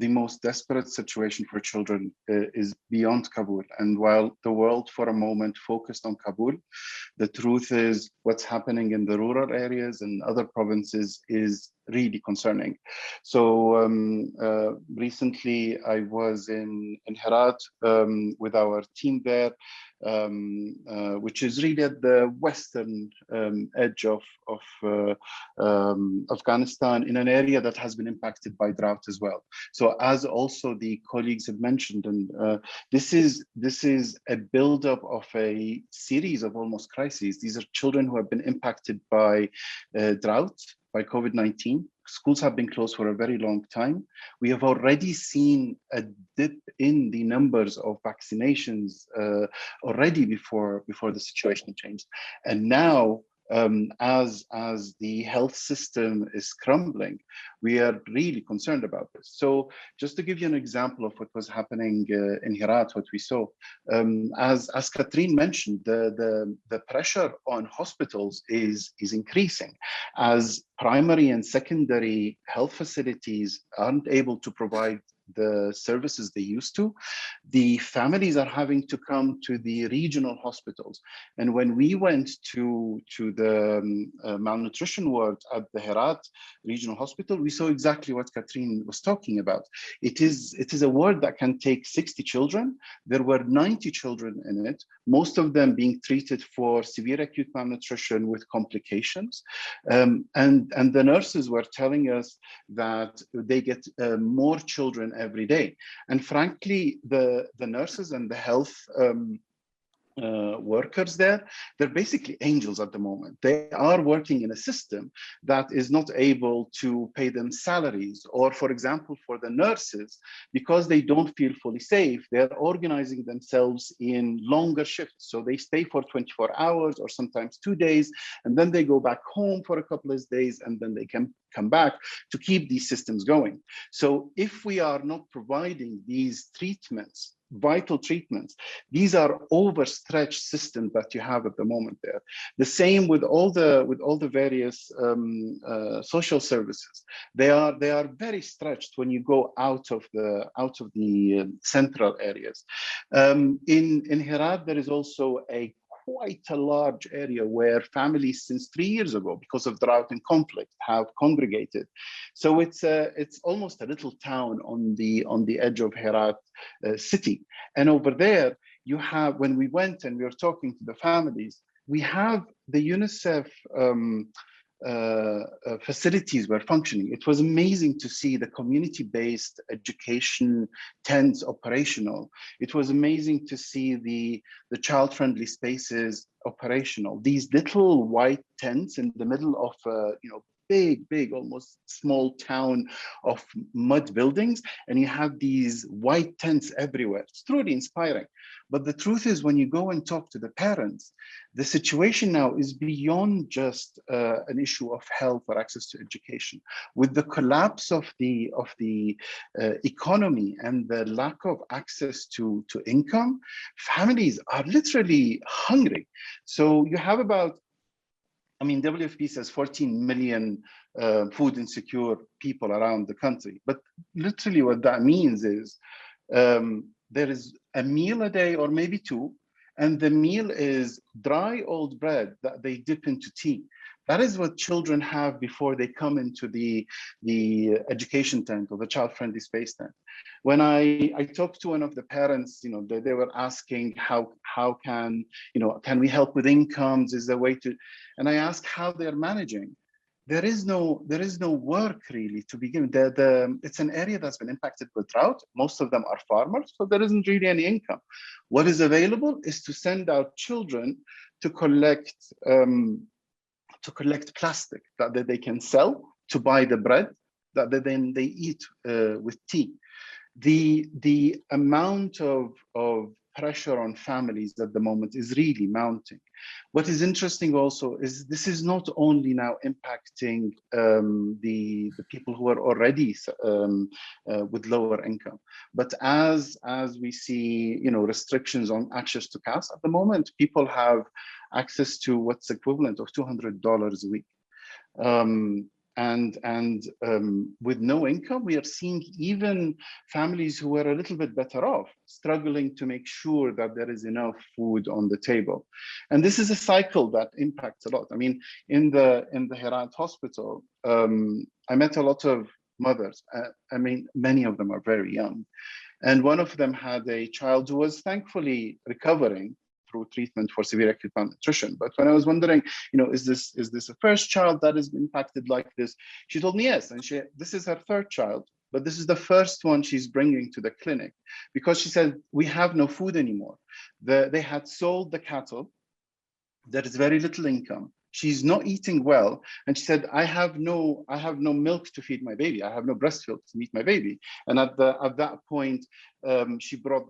the most desperate situation for children is beyond Kabul. And while the world for a moment focused on Kabul, the truth is what's happening in the rural areas and other provinces is really concerning. So recently I was in Herat with our team there, which is really at the western edge of Afghanistan, in an area that has been impacted by drought as well. So as also the colleagues have mentioned, and this is a buildup of a series of almost crises. These are children who have been impacted by drought, by COVID-19. Schools have been closed for a very long time. We have already seen a dip in the numbers of vaccinations already before the situation changed. And now, as the health system is crumbling, we are really concerned about this. So just to give you an example of what was happening in Herat, what we saw, as Catherine mentioned, the pressure on hospitals is increasing as primary and secondary health facilities aren't able to provide the services they used to. The families are having to come to the regional hospitals. And when we went to the malnutrition ward at the Herat Regional Hospital, we saw exactly what Catherine was talking about. It is a ward that can take 60 children. There were 90 children in it, most of them being treated for severe acute malnutrition with complications. And the nurses were telling us that they get more children every day. And frankly, the nurses and the health workers there, they're basically angels at the moment. They are working in a system that is not able to pay them salaries, or for example, for the nurses, because they don't feel fully safe, they're organizing themselves in longer shifts. So they stay for 24 hours or sometimes 2 days, and then they go back home for a couple of days, and then they can come back to keep these systems going. So if we are not providing these treatments, vital treatments, these are overstretched systems that you have at the moment there. The same with all the various social services. They are very stretched when you go out of the central areas. In Herat, there is also quite a large area where families since 3 years ago, because of drought and conflict, have congregated. So it's almost a little town on the edge of Herat city. And over there, you have, when we went and we were talking to the families, we have the UNICEF facilities were functioning. It was amazing to see the community-based education tents operational. It was amazing to see the child-friendly spaces operational. These little white tents in the middle of big, almost small town of mud buildings, and you have these white tents everywhere. It's truly inspiring. But the truth is, when you go and talk to the parents, the situation now is beyond just an issue of health or access to education. With the collapse of the economy and the lack of access to income, families are literally hungry. So you have about, WFP says 14 million food insecure people around the country. But literally what that means is there is a meal a day or maybe two, and the meal is dry old bread that they dip into tea. That is what children have before they come into the education tent or the child-friendly space tent. When I talked to one of the parents, they were asking how can we help with incomes? Is there a way to? And I asked how they're managing. There is no work really to begin. It's an area that's been impacted with drought. Most of them are farmers, so there isn't really any income. What is available is to send out children to collect plastic that they can sell, to buy the bread that then they eat with tea. The amount of pressure on families at the moment is really mounting. What is interesting also is this is not only now impacting the people who are already with lower income, but as we see restrictions on access to cash at the moment, people have access to what's equivalent of $200 a week. with no income, we are seeing even families who are a little bit better off struggling to make sure that there is enough food on the table. And this is a cycle that impacts a lot. I mean, in the Herat hospital, I met a lot of mothers. I mean, many of them are very young. And one of them had a child who was thankfully recovering through treatment for severe acute malnutrition. But when I was wondering, is this a first child that is impacted like this? She told me yes, and this is her third child, but this is the first one she's bringing to the clinic, because she said, we have no food anymore. They had sold the cattle. There is very little income. She's not eating well, and she said, I have no milk to feed my baby. I have no breast milk to feed my baby. And at that point, she brought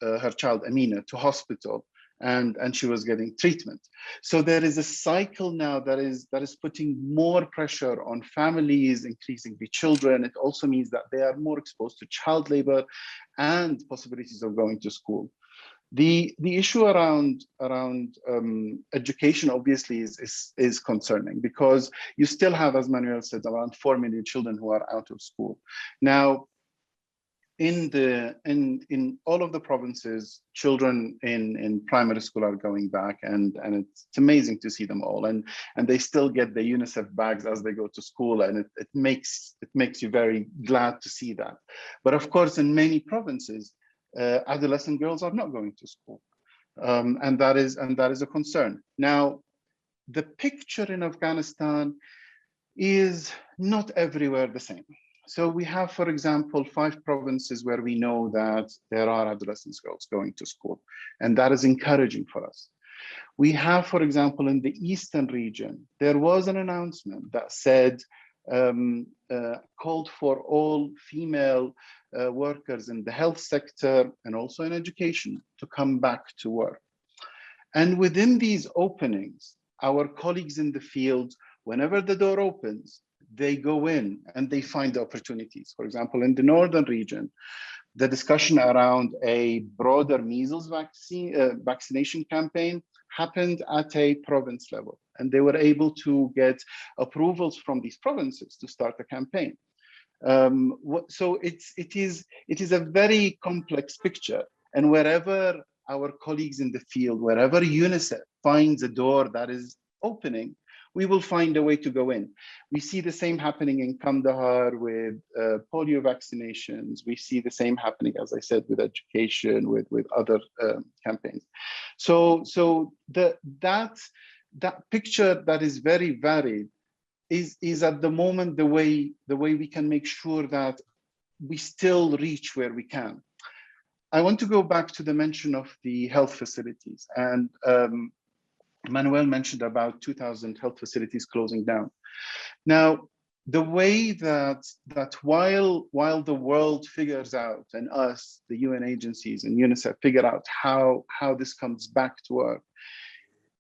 her child Amina to hospital, and she was getting treatment. So there is a cycle now that is putting more pressure on families, increasing the children. It also means that they are more exposed to child labor and possibilities of going to school. The issue around education obviously is concerning, because you still have, as Manuel said, around 4 million children who are out of school. Now, in all of the provinces, children in primary school are going back, and it's amazing to see them all, and they still get the UNICEF bags as they go to school, and it makes you very glad to see that. But of course, in many provinces, adolescent girls are not going to school, and that is a concern. Now, the picture in Afghanistan is not everywhere the same. So we have, for example, 5 provinces where we know that there are adolescent girls going to school, and that is encouraging for us. We have, for example, in the eastern region, there was an announcement that said, called for all female workers in the health sector and also in education to come back to work. And within these openings, our colleagues in the field, whenever the door opens, they go in and they find opportunities. For example, in the northern region, the discussion around a broader measles vaccination campaign happened at a province level, and they were able to get approvals from these provinces to start a campaign. So it is a very complex picture, and wherever our colleagues in the field, wherever UNICEF finds a door that is opening, we will find a way to go in. We see the same happening in Kandahar with polio vaccinations. We see the same happening, as I said, with education, with other campaigns. So that picture that is very varied is at the moment the way we can make sure that we still reach where we can. I want to go back to the mention of the health facilities, and Manuel mentioned about 2,000 health facilities closing down. Now, the way that while the world figures out, and us, the UN agencies and UNICEF, figure out how this comes back to work,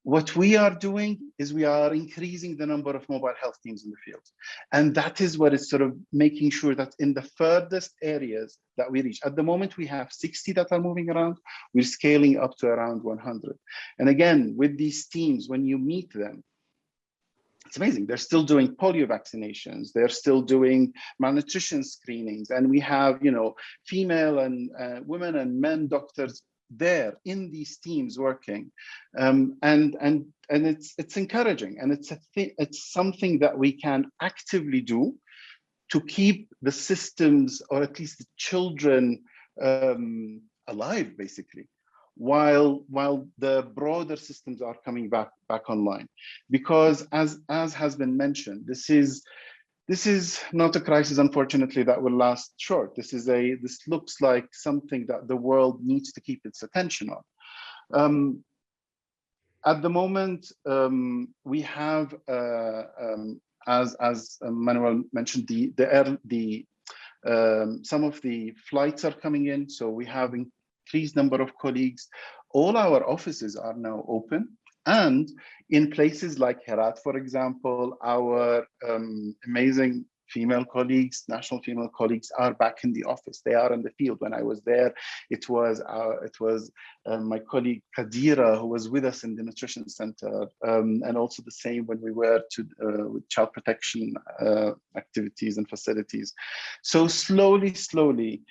what we are doing is we are increasing the number of mobile health teams in the field. And that is what is sort of making sure that in the furthest areas that we reach. At the moment, we have 60 that are moving around. We're scaling up to around 100. And again, with these teams, when you meet them, it's amazing. They're still doing polio vaccinations. They're still doing malnutrition screenings. And we have, female and women and men doctors there in these teams working, and it's encouraging, and it's something that we can actively do to keep the systems, or at least the children, alive, basically, while the broader systems are coming back online. Because as has been mentioned, this is not a crisis, unfortunately, that will last short. This looks like something that the world needs to keep its attention on. At the moment, we have, as Manuel mentioned, some of the flights are coming in, so we have increased number of colleagues. All our offices are now open. And in places like Herat, for example, our amazing female colleagues, national female colleagues, are back in the office. They are in the field. When I was there, it was my colleague Kadira who was with us in the nutrition center, and also the same when we were with child protection activities and facilities. So slowly,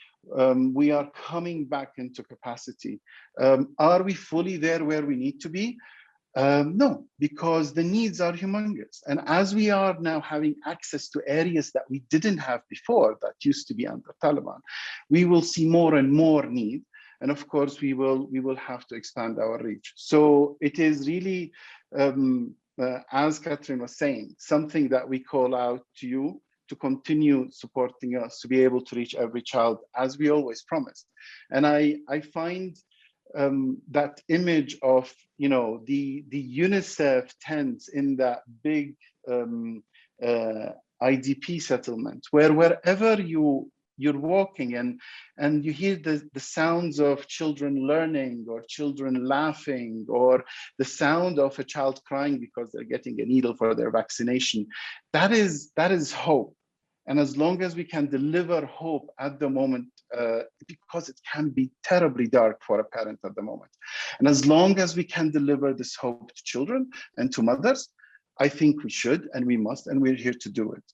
we are coming back into capacity. Are we fully there where we need to be? No, because the needs are humongous. And as we are now having access to areas that we didn't have before, that used to be under Taliban, we will see more and more need. And of course, we will have to expand our reach. So it is really, as Catherine was saying, something that we call out to you to continue supporting us, to be able to reach every child, as we always promised. And I find that image of, you know, the UNICEF tents in that big IDP settlement, where wherever you're walking and you hear the sounds of children learning or children laughing or the sound of a child crying because they're getting a needle for their vaccination, that is hope. And as long as we can deliver hope at the moment, because it can be terribly dark for a parent at the moment. And as long as we can deliver this hope to children and to mothers, I think we should and we must, and we're here to do it.